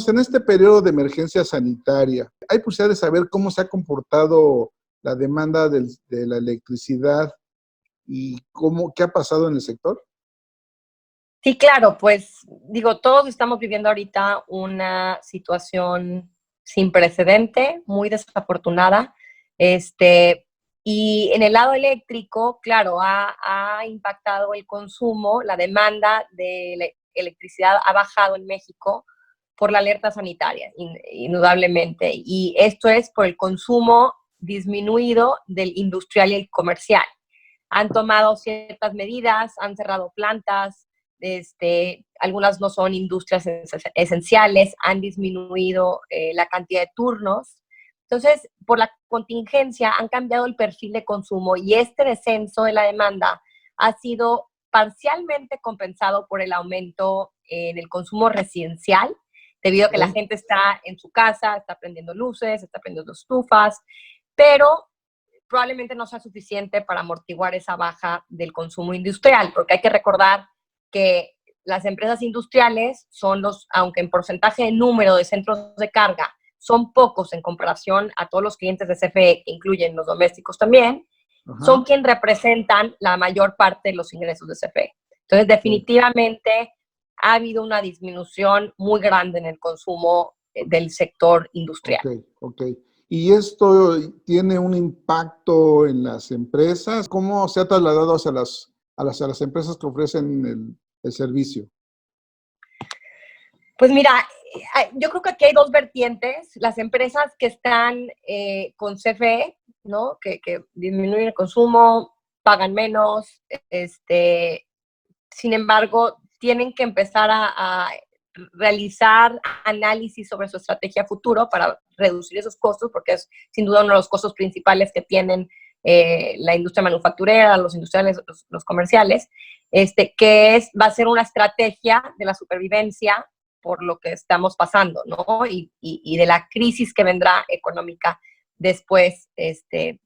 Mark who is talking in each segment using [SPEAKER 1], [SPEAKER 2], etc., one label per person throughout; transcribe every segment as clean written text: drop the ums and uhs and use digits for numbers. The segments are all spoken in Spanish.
[SPEAKER 1] En este periodo de emergencia sanitaria, ¿hay posibilidad de saber cómo se ha comportado la demanda de la electricidad y qué ha pasado en el sector?
[SPEAKER 2] Sí, claro, pues digo, todos estamos viviendo ahorita una situación sin precedente, muy desafortunada. Y en el lado eléctrico, claro, ha impactado el consumo, la demanda de electricidad ha bajado en México por la alerta sanitaria, indudablemente. Y esto es por el consumo disminuido del industrial y el comercial. Han tomado ciertas medidas, han cerrado plantas, algunas no son industrias esenciales, han disminuido la cantidad de turnos. Entonces, por la contingencia han cambiado el perfil de consumo y este descenso de la demanda ha sido parcialmente compensado por el aumento en el consumo residencial, debido a que la gente está en su casa, está prendiendo luces, está prendiendo estufas, pero probablemente no sea suficiente para amortiguar esa baja del consumo industrial, porque hay que recordar que las empresas industriales son aunque en porcentaje de número de centros de carga son pocos en comparación a todos los clientes de CFE, que incluyen los domésticos también, son quienes representan la mayor parte de los ingresos de CFE. Entonces, definitivamente ha habido una disminución muy grande en el consumo del sector industrial.
[SPEAKER 1] Ok. ¿Y esto tiene un impacto en las empresas? ¿Cómo se ha trasladado hacia las empresas que ofrecen el servicio?
[SPEAKER 2] Pues mira, yo creo que aquí hay dos vertientes. Las empresas que están con CFE, ¿no? Que disminuyen el consumo, pagan menos, sin embargo, tienen que empezar a realizar análisis sobre su estrategia futuro para reducir esos costos, porque es sin duda uno de los costos principales que tienen la industria manufacturera, los industriales, los comerciales, va a ser una estrategia de la supervivencia por lo que estamos pasando, ¿no? Y de la crisis que vendrá económica después de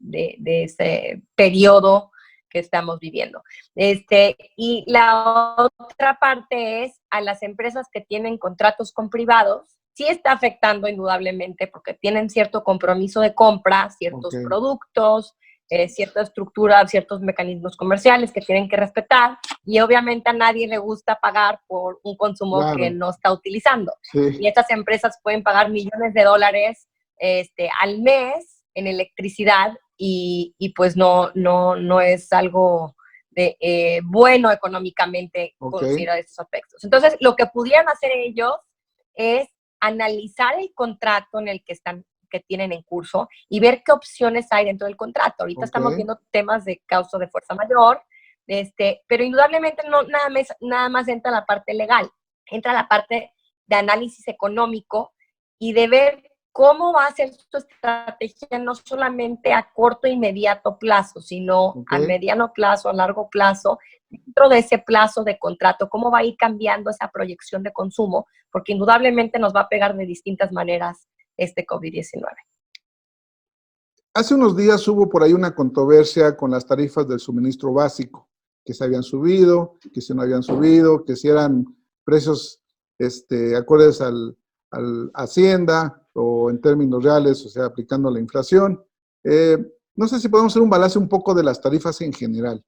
[SPEAKER 2] ese periodo que estamos viviendo. Y la otra parte es a las empresas que tienen contratos con privados, sí está afectando indudablemente porque tienen cierto compromiso de compra, ciertos productos, cierta estructura, ciertos mecanismos comerciales que tienen que respetar y obviamente a nadie le gusta pagar por un consumo que no está utilizando. Y estas empresas pueden pagar millones de dólares al mes en electricidad y pues no es algo bueno económicamente considerar estos aspectos. Entonces, lo que pudieran hacer ellos es analizar el contrato en el que tienen en curso y ver qué opciones hay dentro del contrato. Ahorita estamos viendo temas de causa de fuerza mayor, pero indudablemente no nada más entra la parte legal, entra la parte de análisis económico y de ver cómo va a ser su estrategia no solamente a corto e inmediato plazo, sino a mediano plazo, a largo plazo, dentro de ese plazo de contrato, cómo va a ir cambiando esa proyección de consumo, porque indudablemente nos va a pegar de distintas maneras este COVID-19.
[SPEAKER 1] Hace unos días hubo por ahí una controversia con las tarifas del suministro básico, que se habían subido, que si no habían subido, que si eran precios acordes al Hacienda o en términos reales, o sea, aplicando la inflación. No sé si podemos hacer un balance un poco de las tarifas en general,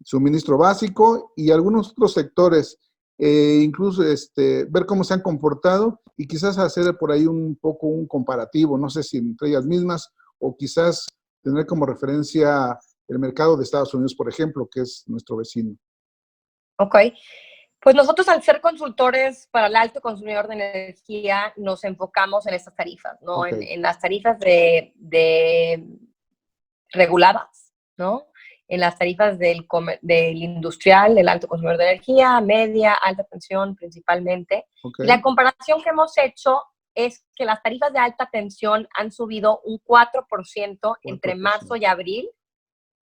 [SPEAKER 1] suministro básico y algunos otros sectores, incluso ver cómo se han comportado y quizás hacer por ahí un poco un comparativo, no sé si entre ellas mismas o quizás tener como referencia el mercado de Estados Unidos, por ejemplo, que es nuestro vecino.
[SPEAKER 2] Ok. Pues nosotros al ser consultores para el alto consumidor de energía nos enfocamos en estas tarifas, ¿no? En las tarifas de reguladas, ¿no? En las tarifas del industrial, del alto consumidor de energía, media, alta tensión principalmente. Y la comparación que hemos hecho es que las tarifas de alta tensión han subido un 4% entre marzo y abril,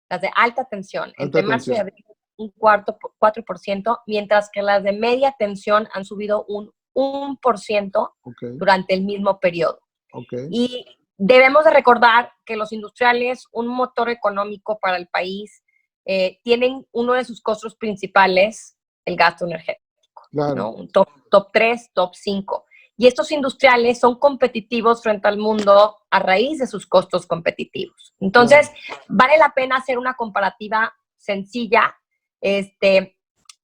[SPEAKER 2] las de alta tensión, entre marzo y abril un 4%, mientras que las de media tensión han subido un 1% durante el mismo periodo. Y debemos de recordar que los industriales, un motor económico para el país, tienen uno de sus costos principales, el gasto energético, ¿no? Un top 3, top 5. y estos industriales son competitivos frente al mundo a raíz de sus costos competitivos. Entonces, vale la pena hacer una comparativa sencilla.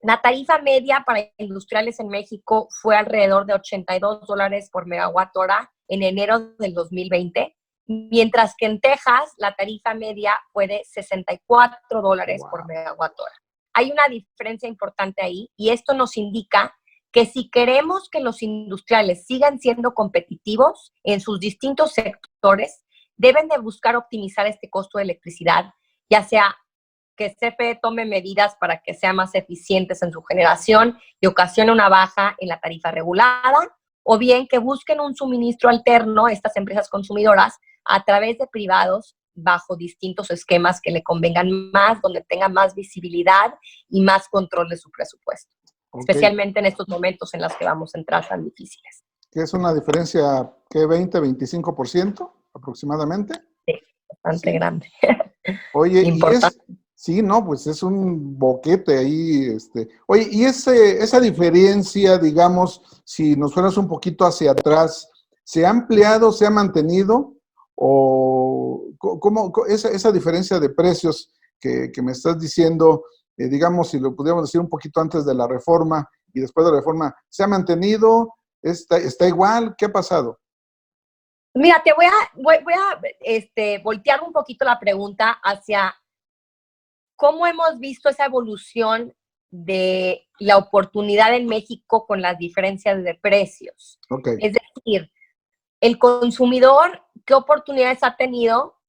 [SPEAKER 2] La tarifa media para industriales en México fue alrededor de $82 por megawatt hora en enero del 2020, mientras que en Texas la tarifa media fue de $64 por megawatt hora. Hay una diferencia importante ahí y esto nos indica que si queremos que los industriales sigan siendo competitivos en sus distintos sectores, deben de buscar optimizar este costo de electricidad, ya sea que CFE tome medidas para que sean más eficientes en su generación y ocasione una baja en la tarifa regulada, o bien que busquen un suministro alterno, estas empresas consumidoras, a través de privados bajo distintos esquemas que le convengan más, donde tengan más visibilidad y más control de su presupuesto. Especialmente en estos momentos en los que vamos a entrar tan difíciles.
[SPEAKER 1] ¿Qué es una diferencia, qué, 20-25% aproximadamente?
[SPEAKER 2] Sí, bastante grande.
[SPEAKER 1] Oye, sí, no, pues es un boquete ahí. Oye, y esa diferencia, digamos, si nos fuéramos un poquito hacia atrás, ¿se ha ampliado, se ha mantenido? ¿O cómo esa diferencia de precios que me estás diciendo, digamos, si lo pudiéramos decir un poquito antes de la reforma y después de la reforma, ¿se ha mantenido? ¿Está igual? ¿Qué ha pasado?
[SPEAKER 2] Mira, voy a voltear un poquito la pregunta hacia cómo hemos visto esa evolución de la oportunidad en México con las diferencias de precios.
[SPEAKER 1] Okay.
[SPEAKER 2] Es decir, el consumidor, ¿qué oportunidades ha tenido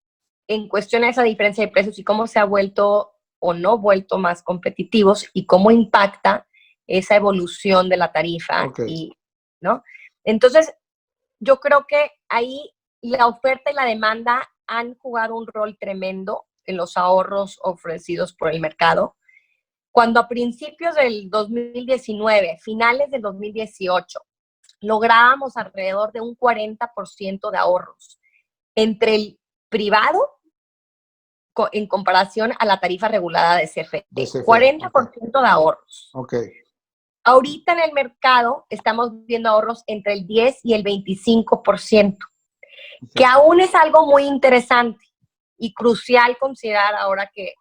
[SPEAKER 2] en cuestión de esa diferencia de precios y cómo se ha vuelto o no vuelto más competitivos y cómo impacta esa evolución de la tarifa?
[SPEAKER 1] Okay.
[SPEAKER 2] ¿No? Entonces, yo creo que ahí la oferta y la demanda han jugado un rol tremendo en los ahorros ofrecidos por el mercado. Cuando a principios del 2019, finales del 2018, lográbamos alrededor de un 40% de ahorros entre el privado en comparación a la tarifa regulada de CFE. 40% de ahorros.
[SPEAKER 1] Okay.
[SPEAKER 2] Ahorita en el mercado estamos viendo ahorros entre el 10 y el 25%, que aún es algo muy interesante y crucial considerar ahora que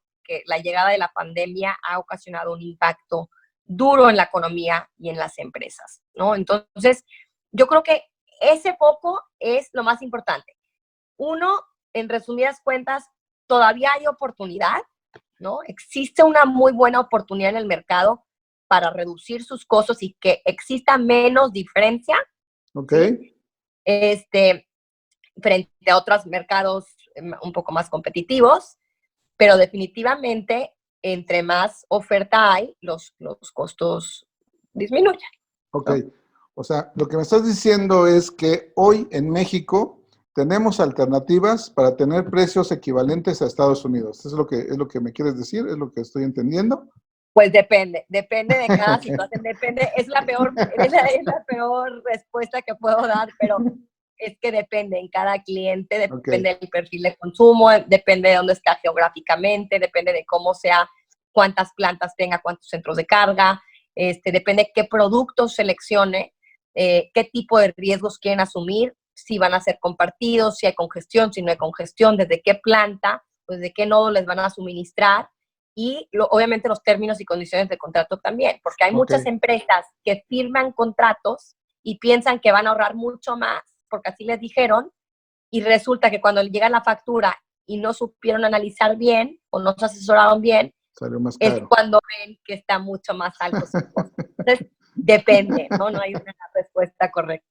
[SPEAKER 2] la llegada de la pandemia ha ocasionado un impacto duro en la economía y en las empresas, ¿no? Entonces, yo creo que ese foco es lo más importante. Uno, en resumidas cuentas, todavía hay oportunidad, ¿no? Existe una muy buena oportunidad en el mercado para reducir sus costos y que exista menos diferencia.
[SPEAKER 1] Okay.
[SPEAKER 2] Frente a otros mercados un poco más competitivos, pero definitivamente entre más oferta hay, los costos disminuyen.
[SPEAKER 1] Ok, ¿no? O sea, lo que me estás diciendo es que hoy en México tenemos alternativas para tener precios equivalentes a Estados Unidos. ¿Es lo que me quieres decir? ¿Es lo que estoy entendiendo?
[SPEAKER 2] Pues depende de cada situación, es la peor respuesta que puedo dar, pero es que depende en cada cliente, depende del perfil de consumo, depende de dónde está geográficamente, depende de cómo sea, cuántas plantas tenga, cuántos centros de carga, depende de qué productos seleccione, qué tipo de riesgos quieren asumir, si van a ser compartidos, si hay congestión, si no hay congestión, desde qué planta, pues de qué nodo les van a suministrar. Y obviamente los términos y condiciones de contrato también, porque hay muchas empresas que firman contratos y piensan que van a ahorrar mucho más, porque así les dijeron, y resulta que cuando llega la factura y no supieron analizar bien o no se asesoraron bien,
[SPEAKER 1] salió más caro.
[SPEAKER 2] Es cuando ven que está mucho más alto su costo. Entonces, depende, ¿no? No hay una respuesta correcta.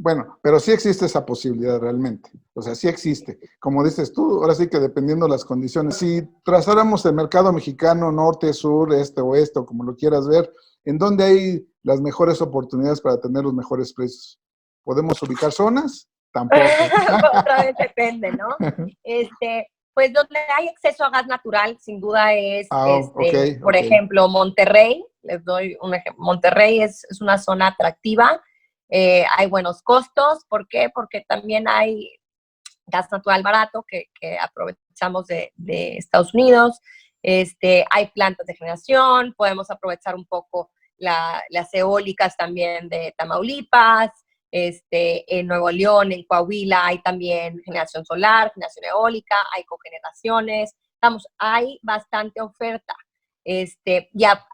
[SPEAKER 1] Bueno, pero sí existe esa posibilidad realmente. O sea, sí existe. Como dices tú, ahora sí que dependiendo de las condiciones. Si trazáramos el mercado mexicano, norte, sur, este, oeste, o como lo quieras ver, ¿en dónde hay las mejores oportunidades para tener los mejores precios? ¿Podemos ubicar zonas? Tampoco.
[SPEAKER 2] Otra vez depende, ¿no? Pues donde hay acceso a gas natural, sin duda es, por ejemplo, Monterrey. Les doy un ejemplo. Monterrey es una zona atractiva. Hay buenos costos. ¿Por qué? Porque también hay gas natural barato que aprovechamos de Estados Unidos. Hay plantas de generación. Podemos aprovechar un poco las eólicas también de Tamaulipas. En Nuevo León, en Coahuila, hay también generación solar, generación eólica, hay cogeneraciones. Vamos, hay bastante oferta ya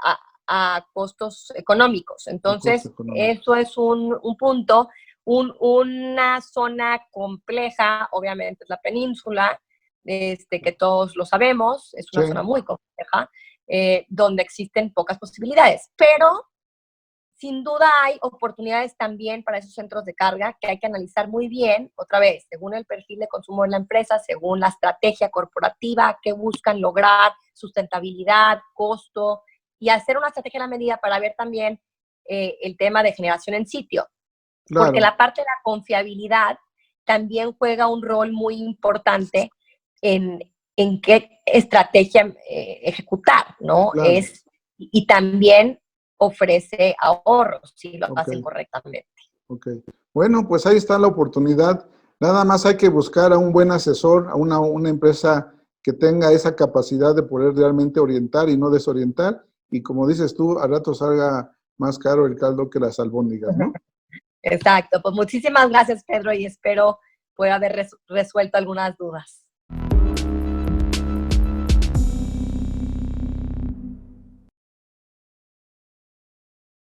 [SPEAKER 2] a costos económicos. Entonces, eso es un punto. Una zona compleja, obviamente, es la península, que todos lo sabemos, es una zona muy compleja, donde existen pocas posibilidades, pero sin duda hay oportunidades también para esos centros de carga que hay que analizar muy bien, otra vez, según el perfil de consumo de la empresa, según la estrategia corporativa, qué buscan lograr, sustentabilidad, costo, y hacer una estrategia a la medida para ver también el tema de generación en sitio. Claro. Porque la parte de la confiabilidad también juega un rol muy importante en qué estrategia ejecutar, ¿no? Claro. Y también ofrece ahorros si lo hacen correctamente.
[SPEAKER 1] Bueno, pues ahí está la oportunidad. Nada más hay que buscar a un buen asesor, a una empresa que tenga esa capacidad de poder realmente orientar y no desorientar. Y como dices tú, al rato salga más caro el caldo que las albóndigas, ¿no?
[SPEAKER 2] Exacto. Pues muchísimas gracias, Pedro, y espero poder haber resuelto algunas dudas.